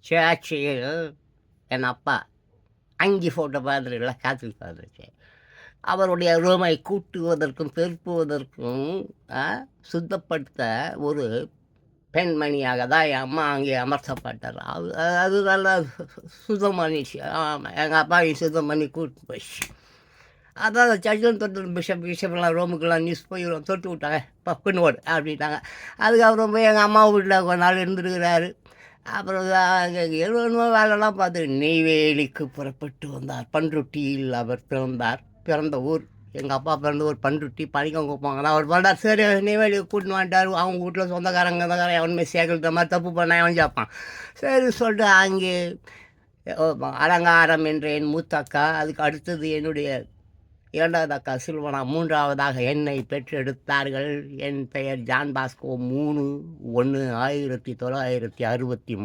சேர்ச்சியில் என் அப்பா அங்கி போட்ட மாதிரில காத்திருப்பாருச்சு. அவருடைய ரூமை கூட்டுவதற்கும் பெருக்குவதற்கும் சுத்தப்படுத்த ஒரு பெண்மணியாக தான் என் அம்மா அங்கே அமர்த்தப்பட்டார். அது நல்லா சுத்தம் பண்ணிச்சு. ஆமாம், எங்கள் அப்பா சுத்தம் பண்ணி கூட்டு போயிடுச்சு. அதான் சர்ச்சில் தொட்டு பிஷப்லாம் ரூமுக்கெல்லாம் நியூஸ் போய் தொட்டு விட்டாங்க, பப்புன்னு ஓடு அப்படின்ட்டாங்க. அதுக்கப்புறம் போய் எங்கள் அம்மா வீட்டில் கொஞ்ச நாள் இருந்துருக்கிறாரு. அப்புறம் எழுவனோ வேலைலாம் பார்த்து நெய்வேலிக்கு புறப்பட்டு வந்தார். பண்ருட்டியில் அவர் பிறந்தார். பிறந்த ஊர் எங்கள் அப்பா பிறந்த ஊர் பண்ருட்டி. பனிக்கங்குப்பம் தான் அவர் பண்ணார். சரி, நெய்வேலிக்கு கூட்டின்னு வந்துட்டார். அவங்க வீட்டில் சொந்தக்காரங்க எவனுமே சேர்க்கல மாதிரி தப்பு பண்ண அவன் கேட்பான். சரி சொல்லிட்டு அங்கே அலங்காரம் என்ற என் மூத்த அக்கா, அதுக்கு அடுத்தது என்னுடைய இரண்டாவது அக்கா சில்வனா, மூன்றாவதாக என்னை பெற்றெடுத்தார்கள். என் பெயர் ஜான் பாஸ்கோ. 3/1/1963.